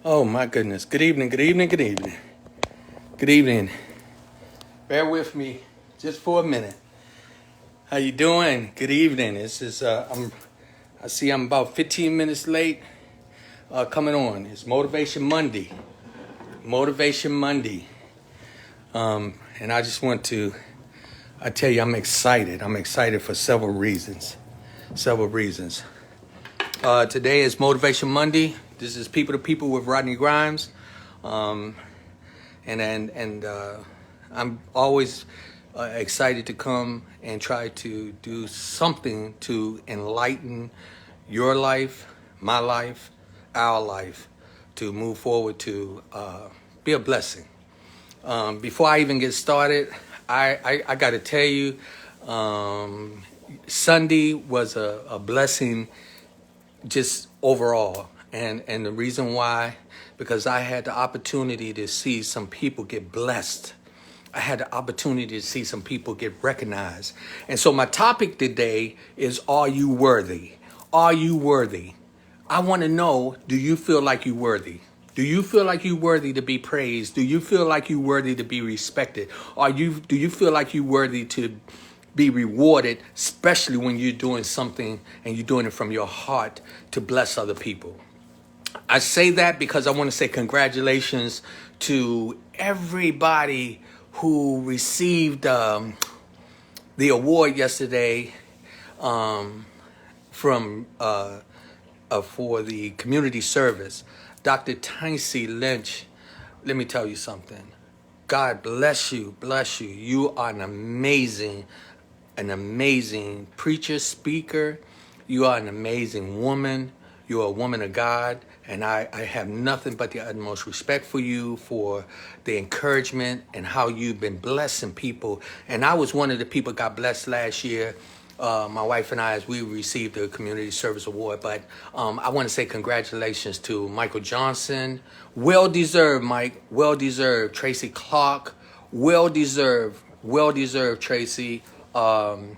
Oh my goodness. Good evening, good evening, good evening. Good evening. Bear with me just for a minute. How you doing? Good evening. I see I'm about 15 minutes late coming on. It's Motivation Monday. Motivation Monday. And I just want to I tell you I'm excited. I'm excited for several reasons. Several reasons. Today is Motivation Monday. This is People to People with Rodney Grimes. Um, and I'm always excited to come and try to do something to enlighten your life, my life, our life, to move forward to be a blessing. Before I even get started, I got to tell you, Sunday was a blessing just overall. And the reason why, because I had the opportunity to see some people get blessed. I had the opportunity to see some people get recognized. And so my topic today is, are you worthy? Are you worthy? I want to know, do you feel like you're worthy? Do you feel like you're worthy to be praised? Do you feel like you're worthy to be respected? Do you feel like you're worthy to be rewarded, especially when you're doing something and you're doing it from your heart to bless other people? I say that because I want to say congratulations to everybody who received the award yesterday from for the community service. Dr. Tyncee Lynch, let me tell you something. God bless you, bless you. You are an amazing preacher, speaker. You are an amazing woman. You are a woman of God. And I have nothing but the utmost respect for you, for the encouragement and how you've been blessing people. And I was one of the people got blessed last year. My wife and I, as we received the Community Service Award. But I want to say congratulations to Michael Johnson. Well-deserved, Mike. Well-deserved. Tracy Clark. Well-deserved. Well-deserved, Tracy. Prophet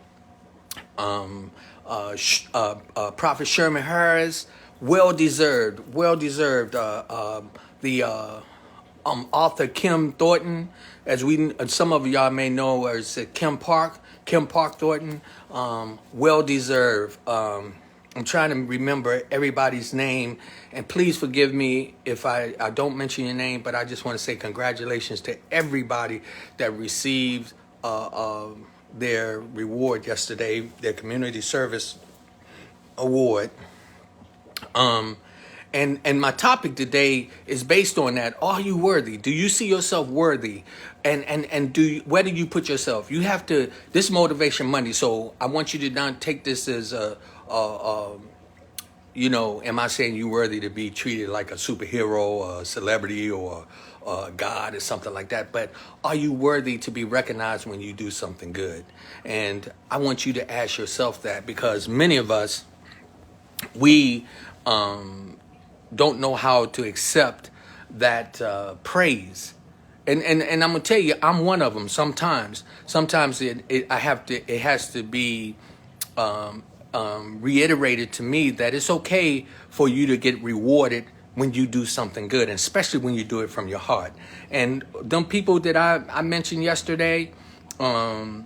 Sherman Harris. Well-deserved. Well-deserved. The author Kim Thornton, as some of y'all may know as Kim Park Thornton, well deserved. I'm trying to remember everybody's name, and please forgive me if I don't mention your name, but I just want to say congratulations to everybody that received their reward yesterday, their community service award. And my topic today is based on that. Are you worthy? Do you see yourself worthy? And where do you put yourself? You have to, this Motivation Monday. So I want you to not take this as am I saying you worthy to be treated like a superhero, a celebrity, or God or something like that? But are you worthy to be recognized when you do something good? And I want you to ask yourself that, because many of us, we don't know how to accept that praise, and I'm gonna tell you, I'm one of them. Sometimes it has to be reiterated to me that it's okay for you to get rewarded when you do something good, and especially when you do it from your heart. And them people that I mentioned yesterday, that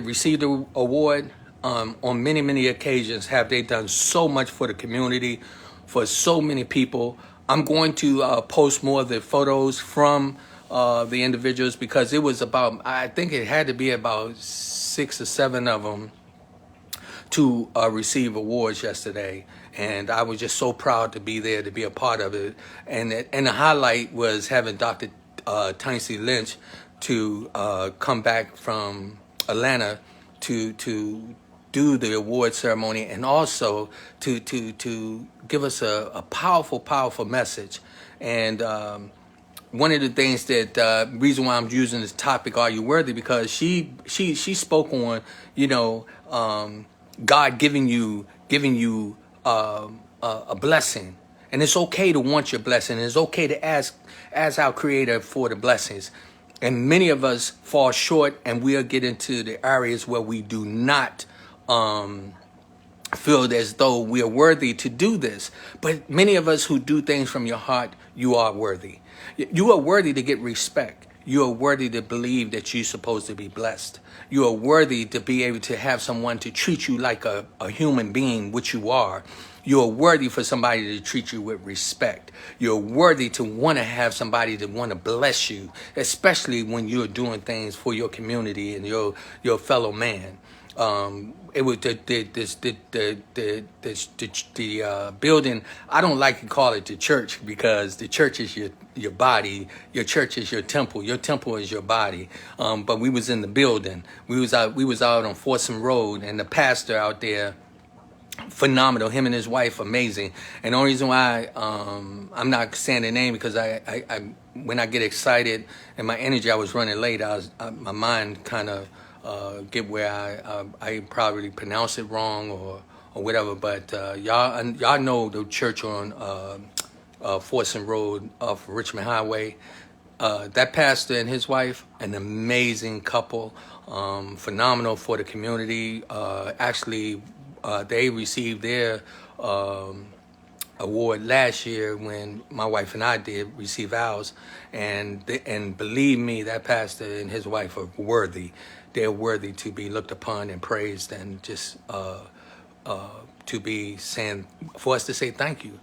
received the award, on many occasions have they done so much for the community, for so many people. I'm going to post more of the photos from the individuals, because it was about, I think it had to be about 6 or 7 of them to receive awards yesterday. And I was just so proud to be there, to be a part of it. And the highlight was having Dr. Tyncee Lynch to come back from Atlanta to do the award ceremony, and also to give us a powerful message. And one of the things that reason why I'm using this topic, are you worthy, because she spoke on, God giving you a blessing. And it's okay to want your blessing. It's okay to ask our Creator for the blessings. And many of us fall short, and we'll get into the areas where we do not feel as though we are worthy to do this. But many of us who do things from your heart, you are worthy. You are worthy to get respect. You are worthy to believe that you're supposed to be blessed. You are worthy to be able to have someone to treat you like a human being, which you are. You are worthy for somebody to treat you with respect. You're worthy to want to have somebody that want to bless you, especially when you're doing things for your community and your fellow man. It was the building. I don't like to call it the church because the church is your body. Your church is your temple. Your temple is your body. But we was in the building. We was out on Folsom Road, and the pastor out there, phenomenal. Him and his wife, amazing. And the only reason why I'm not saying the name because I when I get excited and my energy, I was running late. My mind kind of get where I probably pronounce it wrong or whatever. But y'all know the church on Folsom Road off Richmond Highway. That pastor and his wife, an amazing couple, phenomenal for the community. Actually, they received their award last year when my wife and I did receive ours, and believe me, that pastor and his wife are worthy. They're worthy to be looked upon and praised, and just to be saying, for us to say thank you.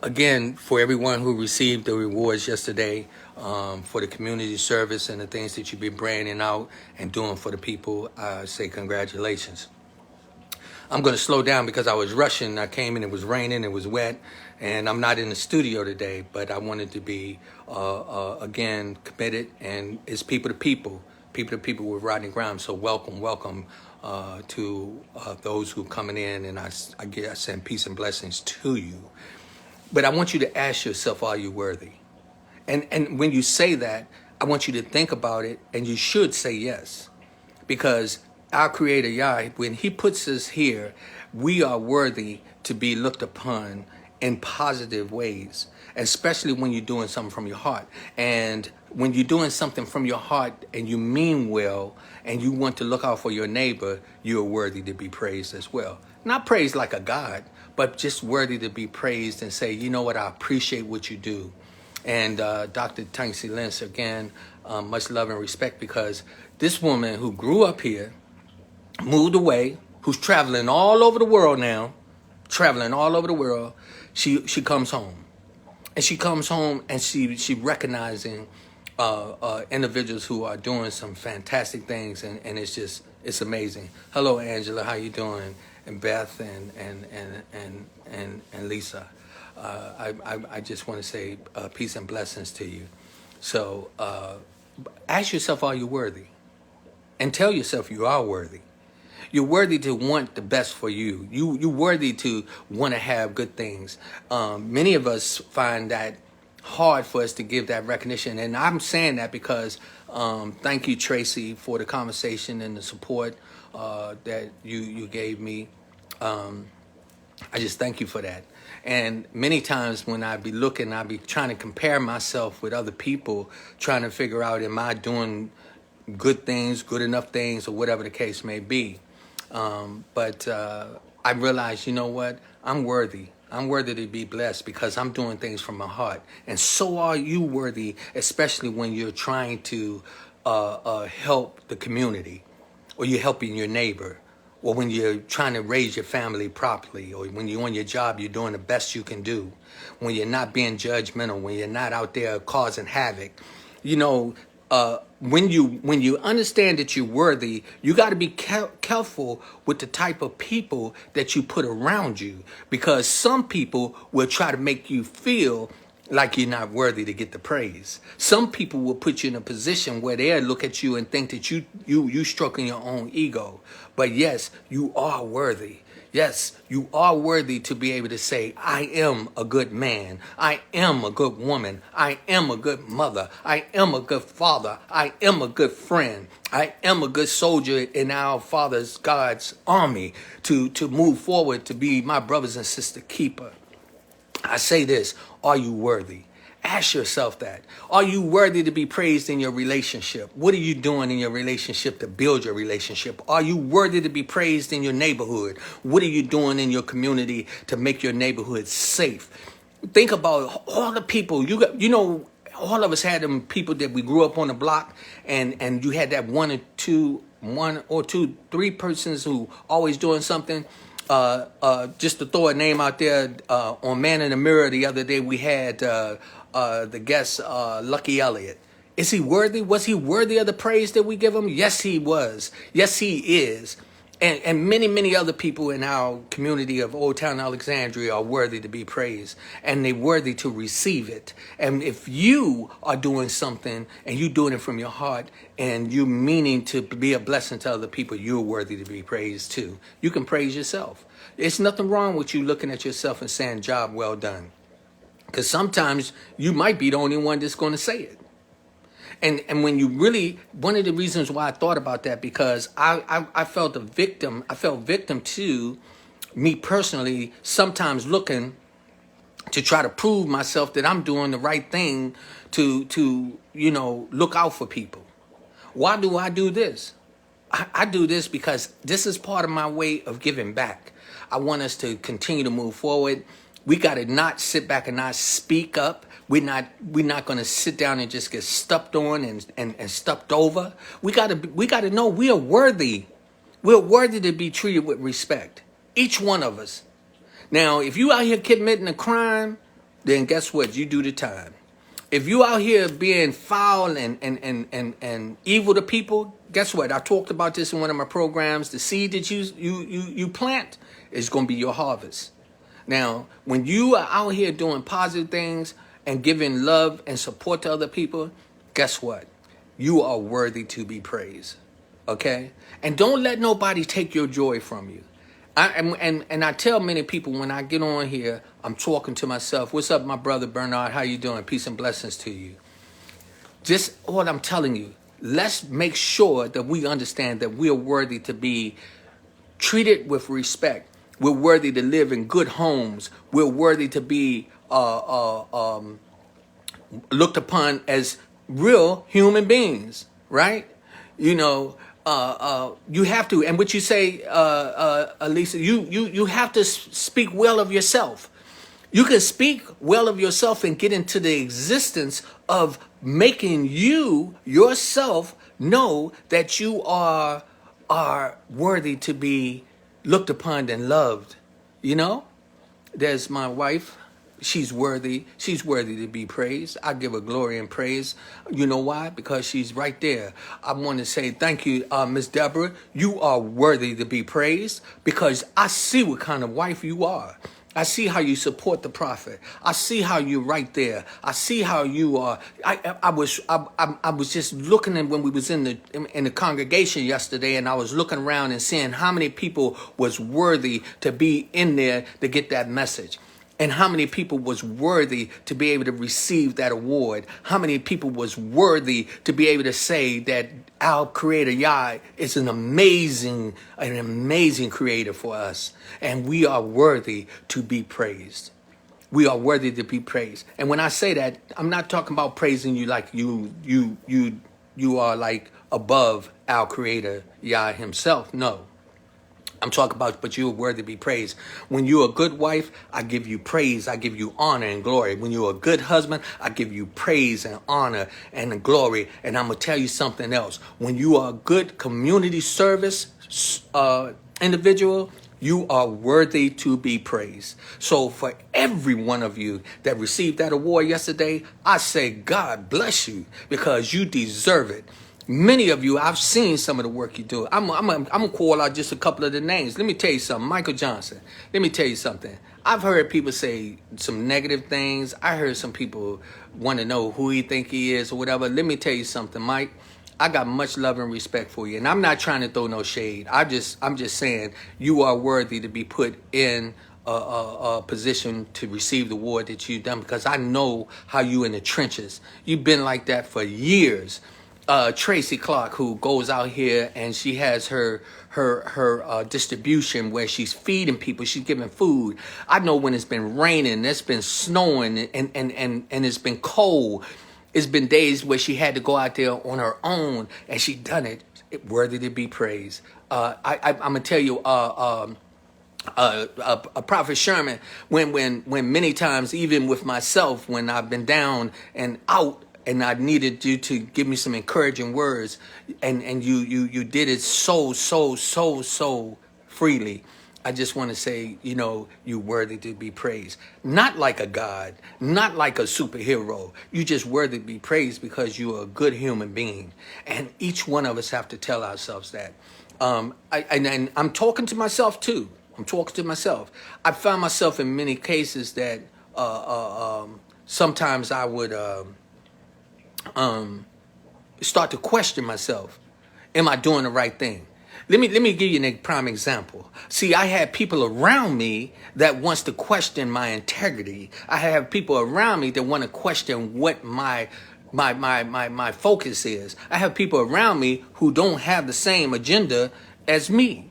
Again, for everyone who received the rewards yesterday, for the community service and the things that you've been bringing out and doing for the people, I say congratulations. I'm going to slow down because I was rushing. I came in, it was raining, it was wet, and I'm not in the studio today, but I wanted to be, again, committed, and it's people to people with Rodney Grimes. So welcome to those who are coming in, and I send peace and blessings to you. But I want you to ask yourself, are you worthy? And when you say that, I want you to think about it, and you should say yes. Because our Creator, Yah, when He puts us here, we are worthy to be looked upon in positive ways, especially when you're doing something from your heart. And when you're doing something from your heart and you mean well and you want to look out for your neighbor, you're worthy to be praised as well. Not praised like a God, but just worthy to be praised and say, you know what, I appreciate what you do. And Dr. Tansi Lentz, again, much love and respect, because this woman who grew up here, moved away, who's traveling all over the world now, she comes home. And she comes home and she recognizing individuals who are doing some fantastic things, and it's amazing. Hello, Angela, how you doing? And Beth and Lisa. I just want to say peace and blessings to you. So ask yourself, are you worthy? And tell yourself you are worthy. You're worthy to want the best for you. You're worthy to want to have good things. Many of us find that hard for us to give that recognition. And I'm saying that because thank you, Tracy, for the conversation and the support that you gave me. I just thank you for that. And many times when I be looking, I be trying to compare myself with other people, trying to figure out, am I doing good things, good enough things, or whatever the case may be. But I realized, you know what? I'm worthy. I'm worthy to be blessed because I'm doing things from my heart. And so are you worthy, especially when you're trying to help the community, or you're helping your neighbor, or when you're trying to raise your family properly, or when you're on your job, you're doing the best you can do. When you're not being judgmental, when you're not out there causing havoc. You know, when you understand that you're worthy, you got to be careful with the type of people that you put around you, because some people will try to make you feel like you're not worthy to get the praise. Some people will put you in a position where they'll look at you and think that you stroking your own ego. But yes, you are worthy. Yes, you are worthy to be able to say, I am a good man. I am a good woman. I am a good mother. I am a good father. I am a good friend. I am a good soldier in our Father's God's army to move forward, to be my brothers and sister keeper. I say this, are you worthy? Ask yourself that. Are you worthy to be praised in your relationship? What are you doing in your relationship to build your relationship? Are you worthy to be praised in your neighborhood? What are you doing in your community to make your neighborhood safe? Think about all the people all of us had them people that we grew up on the block, and you had that one or two, three persons who always doing something. Just to throw a name out there, on Man in the Mirror the other day, we had the guest Lucky Elliott. Is he worthy? Was he worthy of the praise that we give him? Yes, he was. Yes, he is. And many, many other people in our community of Old Town Alexandria are worthy to be praised, and they're worthy to receive it. And if you are doing something and you're doing it from your heart and you're meaning to be a blessing to other people, you're worthy to be praised too. You can praise yourself. There's nothing wrong with you looking at yourself and saying, job well done. Because sometimes you might be the only one that's going to say it. And when you really, one of the reasons why I thought about that, because I felt a victim. I felt victim to me personally, sometimes looking to try to prove myself that I'm doing the right thing to look out for people. Why do I do this? I do this because this is part of my way of giving back. I want us to continue to move forward. We got to not sit back and not speak up. We're not going to sit down and just get stepped on and stepped over. We got to know we are worthy. We're worthy to be treated with respect. Each one of us. Now, if you out here committing a crime, then guess what? You do the time. If you out here being foul and evil to people, guess what? I talked about this in one of my programs. The seed that you plant is going to be your harvest. Now, when you are out here doing positive things and giving love and support to other people, guess what? You are worthy to be praised, okay? And don't let nobody take your joy from you. I tell many people when I get on here, I'm talking to myself. What's up, my brother Bernard? How you doing? Peace and blessings to you. Just what I'm telling you, let's make sure that we understand that we are worthy to be treated with respect. We're worthy to live in good homes. We're worthy to be looked upon as real human beings, right? You have to, and what you say, Elisa, you have to speak well of yourself. You can speak well of yourself and get into the existence of making yourself know that you are worthy to be looked upon and loved. There's my wife. She's worthy. She's worthy to be praised. I give her glory and praise. You know why? Because she's right there. I want to say thank you, Miss Deborah. You are worthy to be praised because I see what kind of wife you are. I see how you support the prophet. I see how you're right there. I see how you are. I was just looking at when we was in the congregation yesterday, and I was looking around and seeing how many people was worthy to be in there to get that message. And how many people was worthy to be able to receive that award? How many people was worthy to be able to say that our creator Yah is an amazing creator for us. And we are worthy to be praised. We are worthy to be praised. And when I say that, I'm not talking about praising you like you are like above our creator Yah himself. No. I'm talking about, but you're worthy to be praised. When you're a good wife, I give you praise. I give you honor and glory. When you're a good husband, I give you praise and honor and glory. And I'm going to tell you something else. When you are a good community service individual, you are worthy to be praised. So for every one of you that received that award yesterday, I say, God bless you because you deserve it. Many of you, I've seen some of the work you do. I'm going to call out just a couple of the names. Let me tell you something. Michael Johnson. Let me tell you something. I've heard people say some negative things. I heard some people want to know who he think he is or whatever. Let me tell you something, Mike. I got much love and respect for you. And I'm not trying to throw no shade. I'm just saying you are worthy to be put in a position to receive the award that you've done because I know how you in the trenches. You've been like that for years. Tracy Clark, who goes out here and she has her distribution where she's feeding people, she's giving food. I know when it's been raining, it's been snowing, and it's been cold. It's been days where she had to go out there on her own, and she done it. Worthy to be praised. I'm gonna tell you, Prophet Sherman, when many times, even with myself, when I've been down and out, and I needed you to give me some encouraging words, and you did it so freely. I just want to say, you're worthy to be praised. Not like a God, not like a superhero. You just worthy to be praised because you're a good human being. And each one of us have to tell ourselves that. And I'm talking to myself too. I'm talking to myself. I found myself in many cases that sometimes I would start to question myself. Am I doing the right thing? Let me give you a prime example. See, I had people around me that wants to question my integrity. I have people around me that want to question what my focus is. I have people around me who don't have the same agenda as me.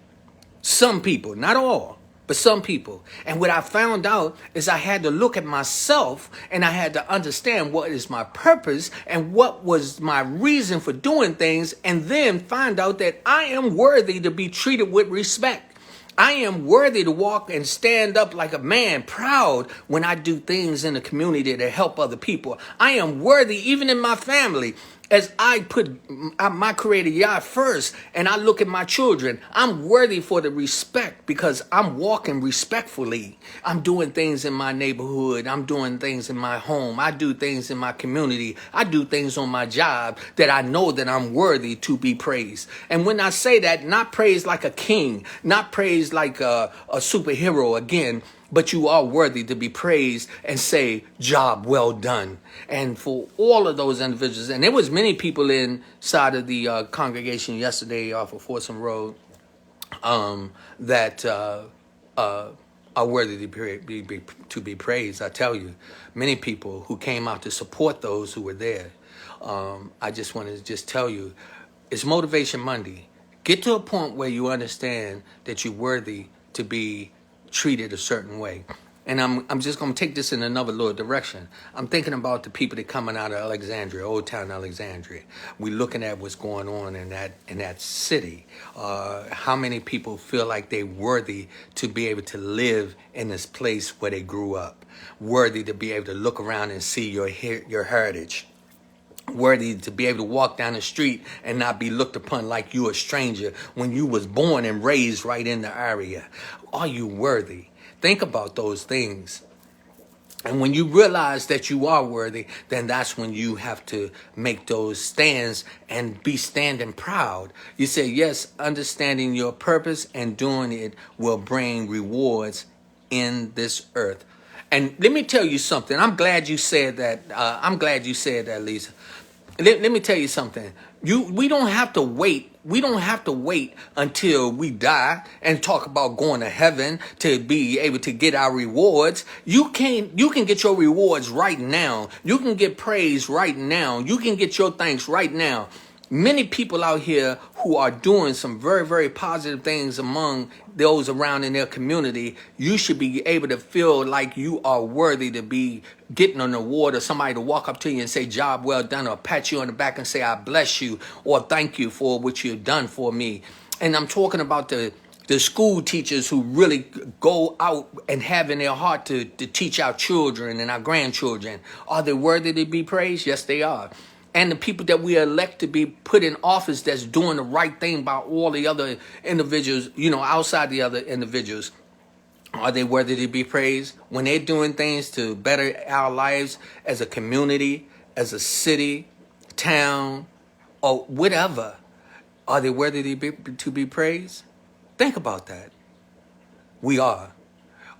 Some people, not all, but some people. And what I found out is I had to look at myself and I had to understand what is my purpose and what was my reason for doing things, and then find out that I am worthy to be treated with respect. I am worthy to walk and stand up like a man, proud when I do things in the community to help other people. I am worthy even in my family. As I put my Creator Yah first and I look at my children, I'm worthy for the respect because I'm walking respectfully. I'm doing things in my neighborhood. I'm doing things in my home. I do things in my community. I do things on my job that I know that I'm worthy to be praised. And when I say that, not praised like a king, not praised like a superhero again, but you are worthy to be praised and say, job well done. And for all of those individuals, and there was many people inside of the congregation yesterday off of Folsom Road that are worthy to be praised. I tell you, many people who came out to support those who were there. I just want to just tell you, it's Motivation Monday. Get to a point where you understand that you're worthy to be treated a certain way. And I'm just going to take this in another little direction. I'm thinking about the people that coming out of Alexandria, Old Town Alexandria. We're looking at what's going on in that city. How many people feel like they're worthy to be able to live in this place where they grew up? Worthy to be able to look around and see your heritage. Worthy to be able to walk down the street and not be looked upon like you a stranger when you was born and raised right in the area. Are you worthy? Think about those things. And when you realize that you are worthy, then that's when you have to make those stands and be standing proud. You say, yes, understanding your purpose and doing it will bring rewards in this earth. And let me tell you something. I'm glad you said that. Lisa. Let me tell you something. We don't have to wait. We don't have to wait until we die and talk about going to heaven to be able to get our rewards. You can get your rewards right now. You can get praise right now. You can get your thanks right now. Many people out here who are doing some very, very positive things among those around in their community, you should be able to feel like you are worthy to be getting an award or somebody to walk up to you and say, job well done, or pat you on the back and say, I bless you, or thank you for what you've done for me. And I'm talking about the school teachers who really go out and have in their heart to teach our children and our grandchildren. Are they worthy to be praised? Yes, they are. And the people that we elect to be put in office that's doing the right thing by all the other individuals, outside the other individuals, are they worthy to be praised? When they're doing things to better our lives as a community, as a city, town, or whatever, are they worthy to be praised? Think about that. We are.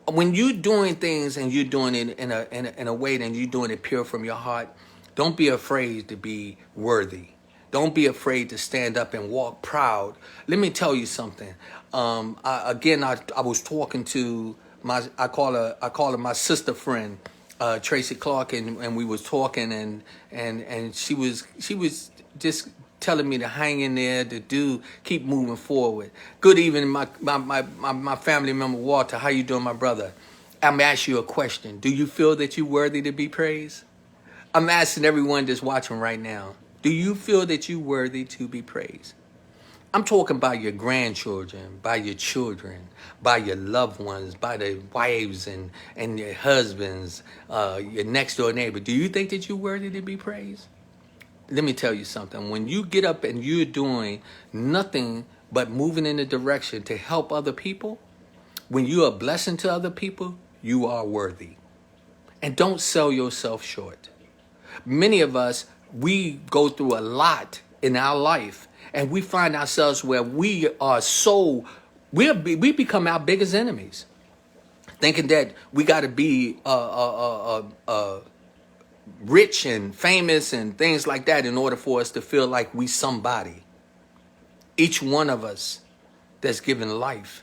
When you're doing things and you're doing it in a way and you're doing it pure from your heart, don't be afraid to be worthy. Don't be afraid to stand up and walk proud. Let me tell you something. I was talking to I call her my sister friend, Tracy Clark, and we was talking and she was just telling me to hang in there, to keep moving forward. Good evening, my family member, Walter. How you doing, my brother? I'm going to ask you a question. Do you feel that you're worthy to be praised? I'm asking everyone that's watching right now. Do you feel that you're worthy to be praised? I'm talking about your grandchildren, by your children, by your loved ones, by the wives and your husbands, your next door neighbor. Do you think that you're worthy to be praised? Let me tell you something. When you get up and you're doing nothing but moving in the direction to help other people, when you're a blessing to other people, you are worthy. And don't sell yourself short. Many of us, we go through a lot in our life, and we find ourselves where we become our biggest enemies, thinking that we got to be rich and famous and things like that in order for us to feel like we somebody. Each one of us that's given life.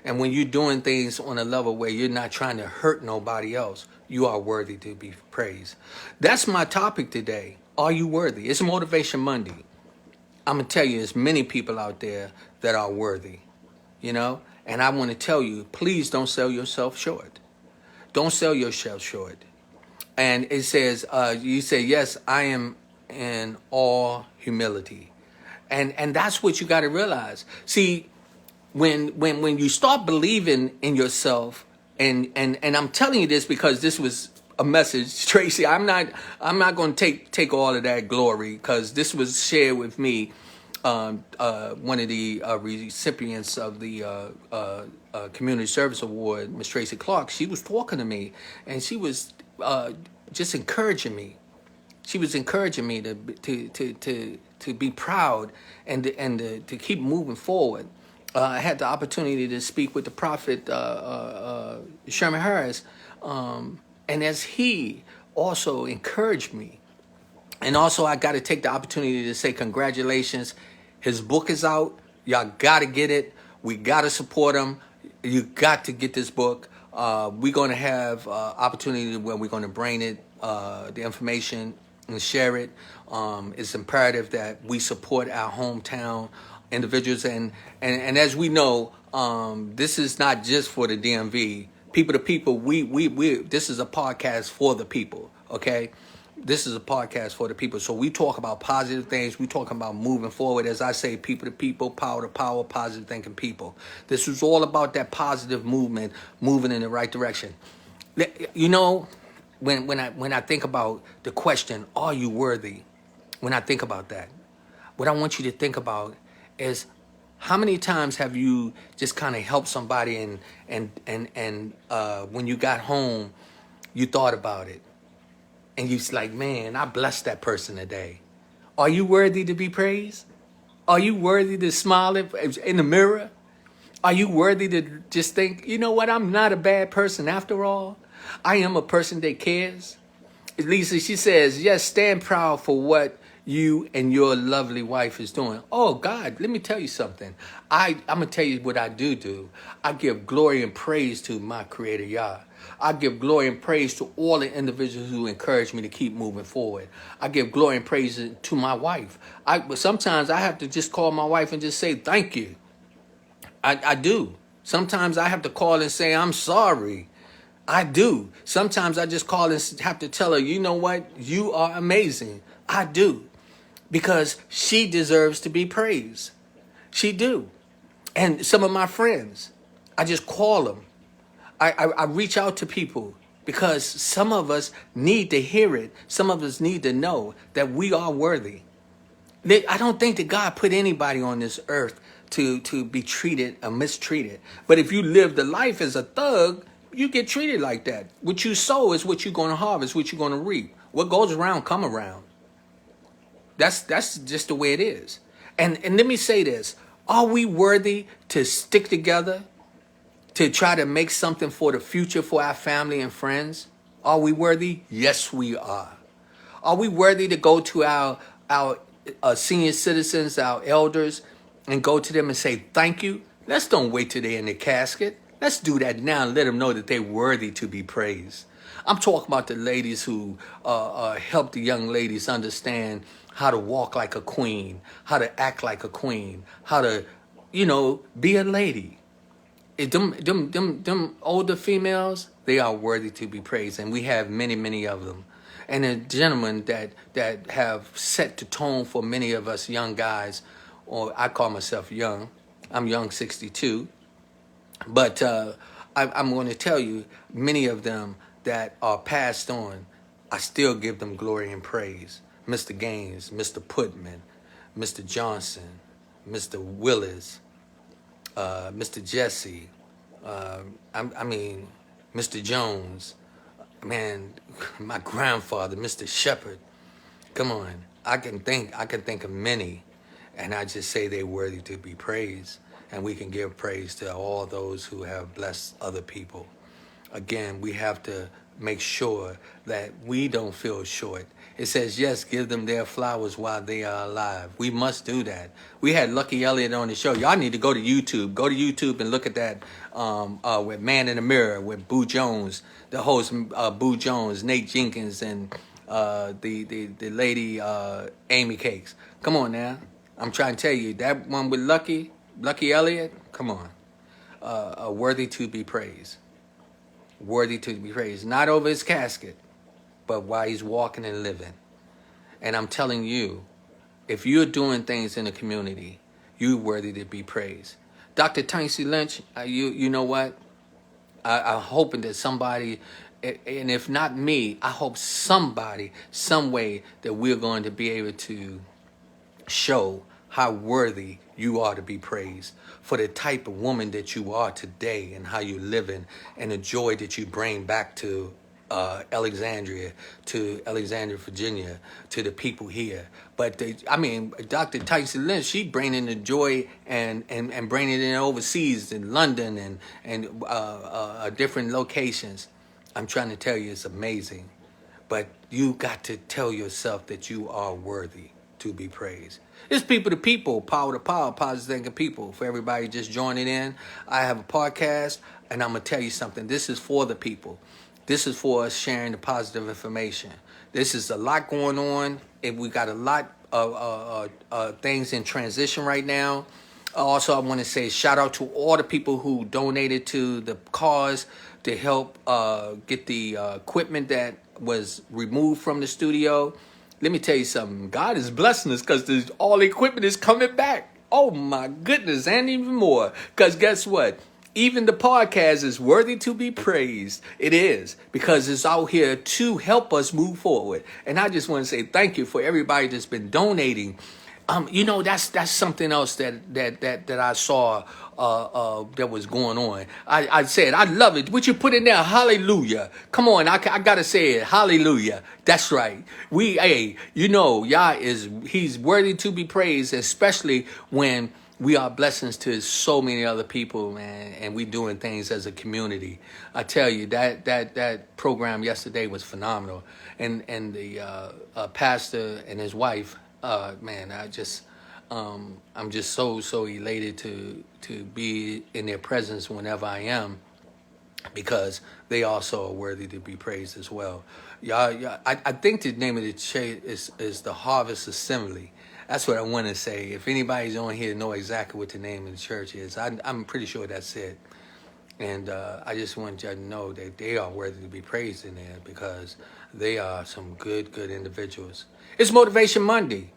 And when you're doing things on a level where you're not trying to hurt nobody else, you are worthy to be praised. That's my topic today. Are you worthy? It's Motivation Monday. I'm going to tell you, there's many people out there that are worthy, and I want to tell you, please don't sell yourself short. Don't sell yourself short. And it says, you say, yes, I am in all humility. And that's what you got to realize. See, when you start believing in yourself, and I'm telling you this because this was a message, Tracy. I'm not going to take all of that glory, because this was shared with me. One of the recipients of the Community Service Award, Miss Tracy Clark, she was talking to me, and she was just encouraging me. She was encouraging me to be proud and to keep moving forward. I had the opportunity to speak with the prophet Sherman Harris, and as he also encouraged me, and also I got to take the opportunity to say congratulations. His book is out. Y'all got to get it. We got to support him. You got to get this book. We're going to have opportunity where we're going to bring it, the information, and share it. It's imperative that we support our hometown individuals. And as we know, this is not just for the DMV. People to people, this is a podcast for the people, okay? This is a podcast for the people. So we talk about positive things. We talk about moving forward. As I say, people to people, power to power, positive thinking people. This is all about that positive movement, moving in the right direction. When I think about the question, are you worthy? When I think about that, what I want you to think about is, how many times have you just kind of helped somebody and when you got home, you thought about it? And you're like, man, I blessed that person today. Are you worthy to be praised? Are you worthy to smile in the mirror? Are you worthy to just think, you know what, I'm not a bad person after all. I am a person that cares. Lisa, she says, yes, stand proud for what you and your lovely wife is doing. Oh, God, let me tell you something. I'm going to tell you what I do. I give glory and praise to my Creator, Yah. I give glory and praise to all the individuals who encourage me to keep moving forward. I give glory and praise to my wife. Sometimes I have to just call my wife and just say thank you. I do. Sometimes I have to call and say I'm sorry. I do. Sometimes I just call and have to tell her, you know what? You are amazing. I do. Because she deserves to be praised. She do. And some of my friends, I just call them. I reach out to people because some of us need to hear it. Some of us need to know that we are worthy. I don't think that God put anybody on this earth to be treated or mistreated. But if you live the life as a thug, you get treated like that. What you sow is what you're going to harvest, what you're going to reap. What goes around, come around. That's just the way it is. And let me say this. Are we worthy to stick together, to try to make something for the future for our family and friends? Are we worthy? Yes, we are. Are we worthy to go to our senior citizens, our elders, and go to them and say thank you? Let's don't wait till they're in the casket. Let's do that now and let them know that they're worthy to be praised. I'm talking about the ladies who help the young ladies understand how to walk like a queen, how to act like a queen, how to, be a lady. Them older females, they are worthy to be praised, and we have many, many of them. And the gentlemen that have set the tone for many of us young guys, or I call myself young. I'm young, 62. But I'm going to tell you, many of them that are passed on, I still give them glory and praise. Mr. Gaines, Mr. Putman, Mr. Johnson, Mr. Willis, Mr. Jesse, Mr. Jones, man, my grandfather, Mr. Shepherd. Come on, I can think of many, and I just say they're worthy to be praised, and we can give praise to all those who have blessed other people. Again, we have to make sure that we don't feel short. It says, yes, give them their flowers while they are alive. We must do that. We had Lucky Elliott on the show. Y'all need to go to YouTube. Go to YouTube and look at that with Man in the Mirror, with Boo Jones, the host Boo Jones, Nate Jenkins, and the lady Amy Cakes. Come on now. I'm trying to tell you, that one with Lucky Elliott, come on. Worthy to be praised. Worthy to be praised. Not over his casket, but while he's walking and living. And I'm telling you, if you're doing things in the community, you're worthy to be praised. Dr. Tansy Lynch, you know what? I'm hoping that somebody, and if not me, I hope somebody, some way, that we're going to be able to show how worthy you are to be praised for the type of woman that you are today and how you're living and the joy that you bring back to Alexandria, Virginia, to the people here. But Dr. Tyson Lynch, she bringing the joy and bringing it in overseas in London and different locations. I'm trying to tell you, it's amazing. But you got to tell yourself that you are worthy to be praised. It's people to people, power to power, positive thinking people. For everybody just joining in, I have a podcast, and I'm going to tell you something. This is for the people. This is for us sharing the positive information. This is a lot going on. We got a lot of things in transition right now. Also, I want to say shout out to all the people who donated to the cause to help get the equipment that was removed from the studio. Let me tell you something. God is blessing us because all the equipment is coming back. Oh, my goodness, and even more. Because guess what? Even the podcast is worthy to be praised. It is, because it's out here to help us move forward. And I just want to say thank you for everybody that's been donating. That's something else that I saw that was going on. I said, I love it. What you put in there, hallelujah. Come on, I gotta say it, hallelujah. That's right. He's worthy to be praised, especially when we are blessings to so many other people, man, and we doing things as a community. I tell you, that program yesterday was phenomenal, and the pastor and his wife. Man, I'm just so elated to be in their presence whenever I am, because they also are worthy to be praised as well. I think the name of the church is the Harvest Assembly. That's what I want to say. If anybody's on here know exactly what the name of the church is, I'm pretty sure that's it. And I just want you to know that they are worthy to be praised in there, because they are some good individuals. It's Motivation Monday,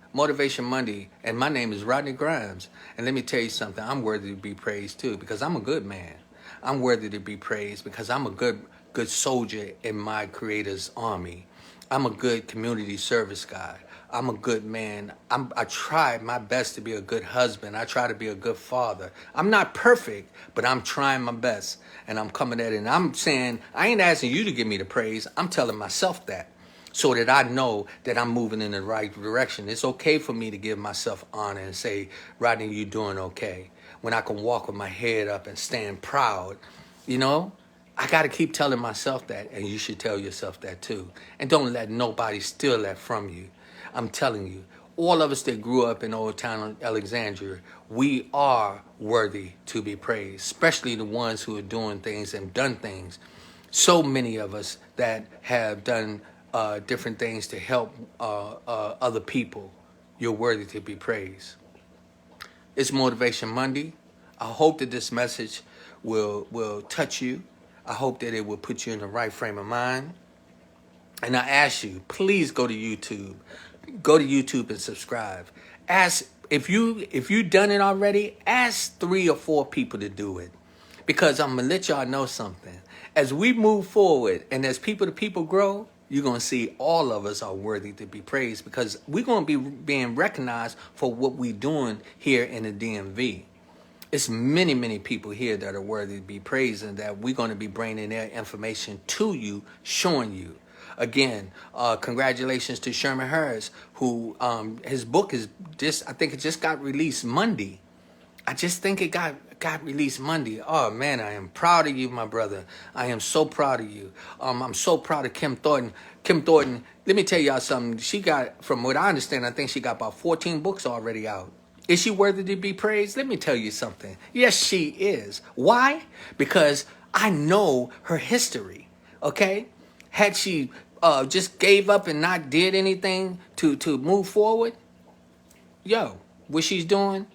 and my name is Rodney Grimes. And let me tell you something, I'm worthy to be praised too, because I'm a good man. I'm worthy to be praised because I'm a good soldier in my Creator's army. I'm a good community service guy. I'm a good man. I try my best to be a good husband. I try to be a good father. I'm not perfect, but I'm trying my best, and I'm coming at it. And I'm saying, I ain't asking you to give me the praise. I'm telling myself that, so that I know that I'm moving in the right direction. It's okay for me to give myself honor and say, Rodney, you're doing okay. When I can walk with my head up and stand proud, I got to keep telling myself that, and you should tell yourself that too. And don't let nobody steal that from you. I'm telling you, all of us that grew up in Old Town Alexandria, we are worthy to be praised, especially the ones who are doing things and done things So many of us that have done different things to help other people. You're worthy to be praised. It's Motivation Monday. I hope that this message will touch you. I hope that it will put you in the right frame of mind. And I ask you, please go to YouTube. Go to YouTube and subscribe. Ask if you done it already, ask 3 or 4 people to do it. Because I'm gonna let y'all know something. As we move forward and as people to people grow, you're gonna see all of us are worthy to be praised because we're gonna be being recognized for what we're doing here in the DMV. It's many, many people here that are worthy to be praised and that we're going to be bringing their information to you, showing you. Again, congratulations to Sherman Harris, who his book is just, I think it just got released Monday. I just think it got released Monday. Oh, man, I am proud of you, my brother. I am so proud of you. I'm so proud of Kim Thornton. Kim Thornton, let me tell y'all something. She got, from what I understand, I think she got about 14 books already out. Is she worthy to be praised? Let me tell you something. Yes, she is. Why? Because I know her history, okay? Had she just gave up and not did anything to move forward, what she's doing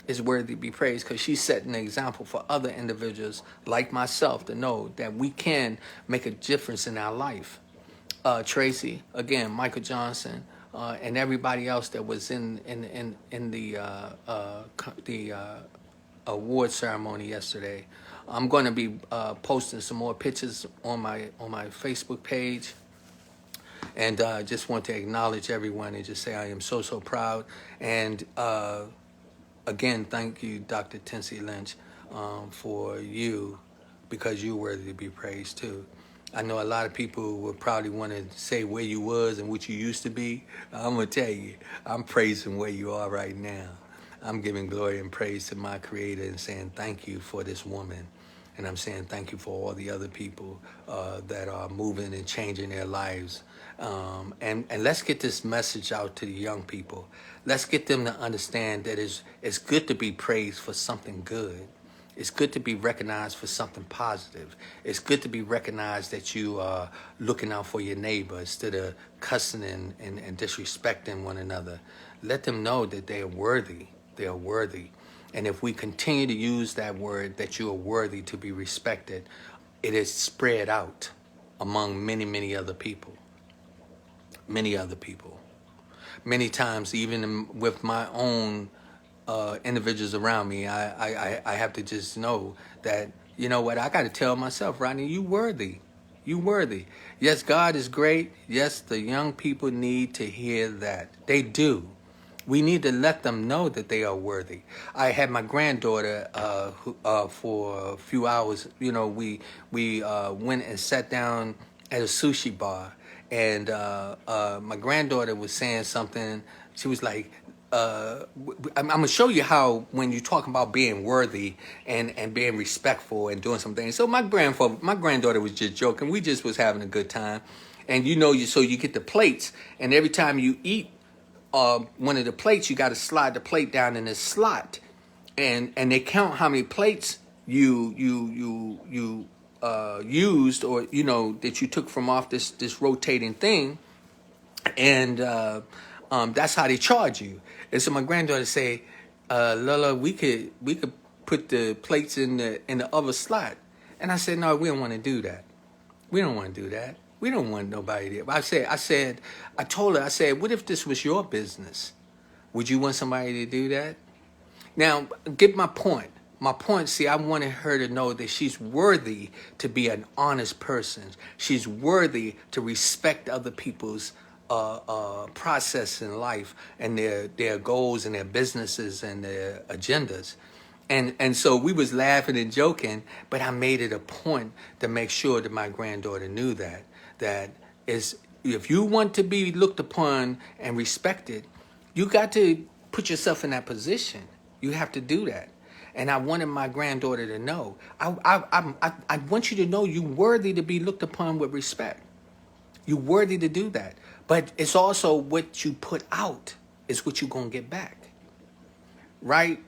is worthy to be praised because she's setting an example for other individuals like myself to know that we can make a difference in our life. Tracy, again, Michael Johnson, and everybody else that was in the award ceremony yesterday. I'm going to be posting some more pictures on my Facebook page, and just want to acknowledge everyone and just say I am so proud. And again, thank you, Dr. Tensie Lynch, for you, because you're worthy to be praised too. I know a lot of people would probably want to say where you was and what you used to be. I'm going to tell you, I'm praising where you are right now. I'm giving glory and praise to my Creator and saying thank you for this woman. And I'm saying thank you for all the other people that are moving and changing their lives. And let's get this message out to the young people. Let's get them to understand that it's good to be praised for something good. It's good to be recognized for something positive. It's good to be recognized that you are looking out for your neighbor instead of cussing and disrespecting one another. Let them know that they are worthy. They are worthy. And if we continue to use that word, that you are worthy to be respected, it is spread out among many, many other people. Many other people. Many times, even with my own individuals around me, I have to just know that, you know what, I got to tell myself, Rodney, you worthy. You worthy. Yes, God is great. Yes, the young people need to hear that. They do. We need to let them know that they are worthy. I had my granddaughter for a few hours. You know, we went and sat down at a sushi bar, and my granddaughter was saying something. She was like, I'm going to show you how when you talk about being worthy and being respectful and doing some things. So my granddaughter was just joking. We just was having a good time. And so you get the plates, and every time you eat one of the plates, you got to slide the plate down in this slot, and they count how many plates you used, or that you took from off this rotating thing, and that's how they charge you. And so my granddaughter say, Lola, we could put the plates in the other slot, and I said, no, we don't want to do that. We don't want to do that. We don't want nobody there. I told her, what if this was your business? Would you want somebody to do that? Now, get my point. My point, see, I wanted her to know that she's worthy to be an honest person. She's worthy to respect other people's process in life and their goals and their businesses and their agendas. And so we was laughing and joking, but I made it a point to make sure that my granddaughter knew that is, if you want to be looked upon and respected, you got to put yourself in that position. You have to do that. And I wanted my granddaughter to know, I want you to know you're worthy to be looked upon with respect. You're worthy to do that. But it's also what you put out is what you're going to get back. Right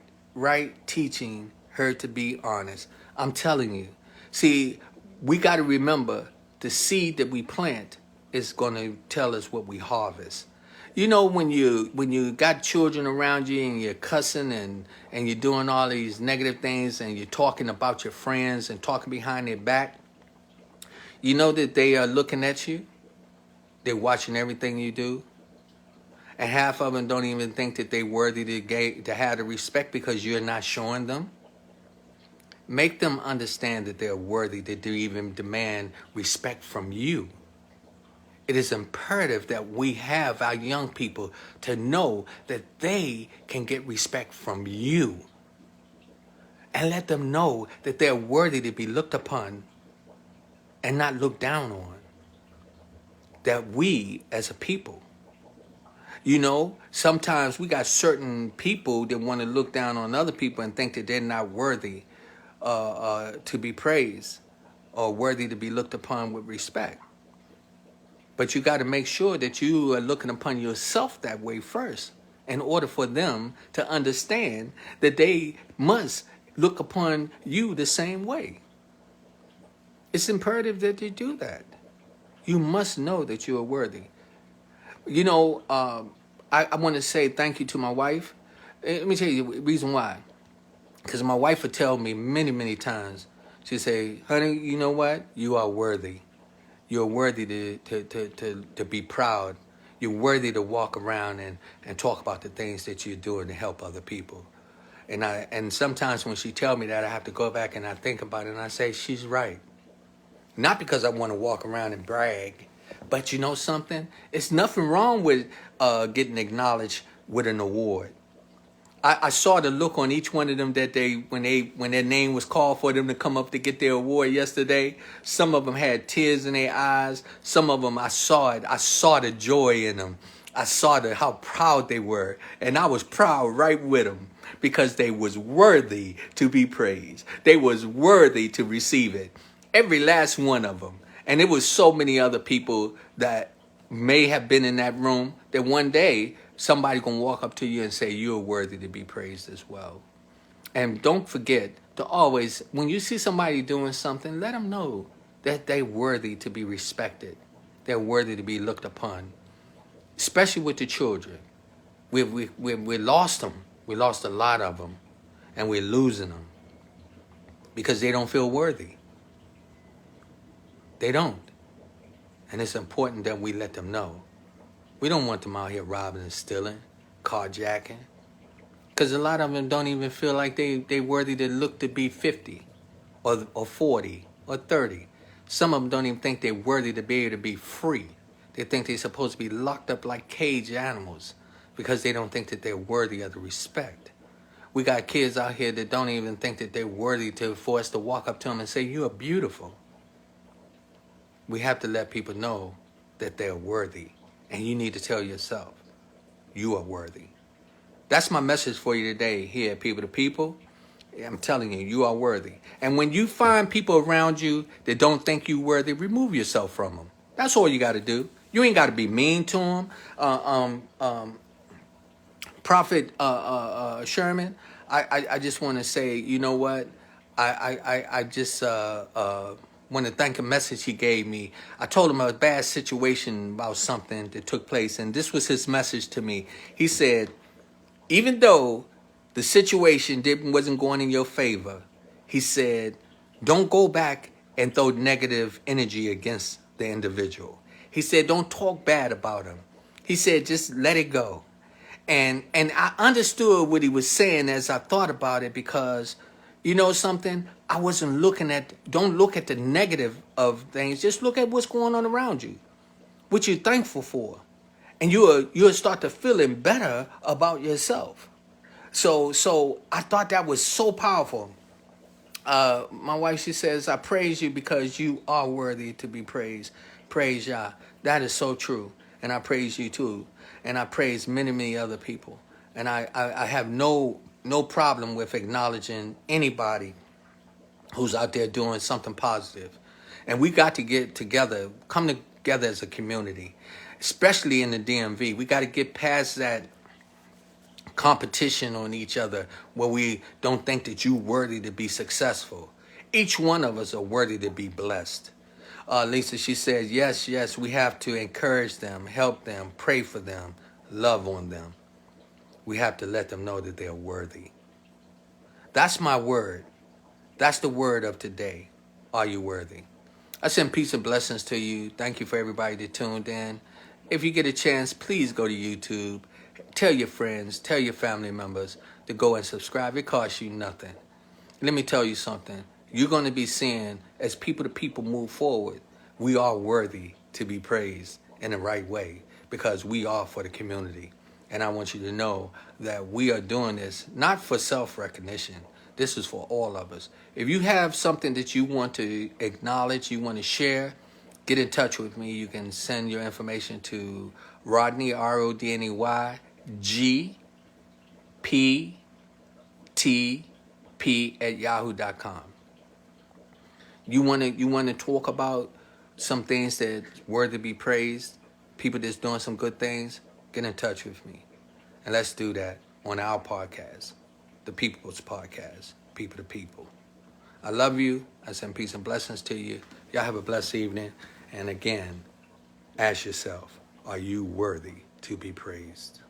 teaching her to be honest. I'm telling you. See, we got to remember the seed that we plant is going to tell us what we harvest. You know, when you got children around you and you're cussing and you're doing all these negative things and you're talking about your friends and talking behind their back, you know that they are looking at you. They're watching everything you do. And half of them don't even think that they're worthy to have the respect because you're not showing them. Make them understand that they're worthy to even demand respect from you. It is imperative that we have our young people to know that they can get respect from you. And let them know that they're worthy to be looked upon and not looked down on. That we, as a people, you know, sometimes we got certain people that want to look down on other people and think that they're not worthy to be praised or worthy to be looked upon with respect. But you got to make sure that you are looking upon yourself that way first in order for them to understand that they must look upon you the same way. It's imperative that you do that. You must know that you are worthy. You know, I want to say thank you to my wife. Let me tell you the reason why. Because my wife would tell me many, many times, she'd say, honey, you know what? You are worthy. You're worthy to be proud. You're worthy to walk around and talk about the things that you're doing to help other people. And sometimes when she tells me that, I have to go back and I think about it and I say, she's right. Not because I want to walk around and brag, but you know something? It's nothing wrong with getting acknowledged with an award. I saw the look on each one of them that when their name was called for them to come up to get their award yesterday. Some of them had tears in their eyes. Some of them, I saw it. I saw the joy in them. I saw how proud they were, and I was proud right with them because they was worthy to be praised. They was worthy to receive it. Every last one of them. And it was so many other people that may have been in that room that one day somebody gonna walk up to you and say you're worthy to be praised as well. And don't forget to always, when you see somebody doing something, let them know that they're worthy to be respected. They're worthy to be looked upon, especially with the children. We lost them. We lost a lot of them, and we're losing them because they don't feel worthy. They don't. And it's important that we let them know. We don't want them out here robbing and stealing, carjacking. Because a lot of them don't even feel like they worthy to look to be 50 or 40 or 30. Some of them don't even think they're worthy to be able to be free. They think they're supposed to be locked up like caged animals because they don't think that they're worthy of the respect. We got kids out here that don't even think that they're worthy for us to walk up to them and say, you are beautiful. We have to let people know that they're worthy. And you need to tell yourself, you are worthy. That's my message for you today here at People to People. I'm telling you, you are worthy. And when you find people around you that don't think you worthy, remove yourself from them. That's all you got to do. You ain't got to be mean to them. Prophet Sherman, I just want to say, you know what? I just want to thank a message he gave me. I told him a bad situation about something that took place, and this was his message to me. He said, even though the situation wasn't going in your favor, he said, don't go back and throw negative energy against the individual. He said, don't talk bad about him. He said, just let it go. And I understood what he was saying as I thought about it because, you know something? I wasn't don't look at the negative of things. Just look at what's going on around you, what you're thankful for. And you'll start to feeling better about yourself. So I thought that was so powerful. My wife, she says, I praise you because you are worthy to be praised. Praise Yah. That is so true. And I praise you too. And I praise many, many other people. And I have no problem with acknowledging anybody who's out there doing something positive. And we got to get together, come together as a community, especially in the DMV. We got to get past that competition on each other where we don't think that you're worthy to be successful. Each one of us are worthy to be blessed. Lisa, she says, yes, we have to encourage them, help them, pray for them, love on them. We have to let them know that they're worthy. That's my word. That's the word of today. Are you worthy? I send peace and blessings to you. Thank you for everybody that tuned in. If you get a chance, please go to YouTube. Tell your friends, tell your family members to go and subscribe. It costs you nothing. Let me tell you something. You're going to be seeing, as people to people move forward, we are worthy to be praised in the right way because we are for the community. And I want you to know that we are doing this not for self-recognition. This is for all of us. If you have something that you want to acknowledge, you want to share, get in touch with me. You can send your information to Rodney, RODNEY, GPTP@yahoo.com. You want to talk about some things that's worthy to be praised, people that's doing some good things, get in touch with me. And let's do that on our podcast, the People's Podcast, People to People. I love you. I send peace and blessings to you. Y'all have a blessed evening. And again, ask yourself, are you worthy to be praised?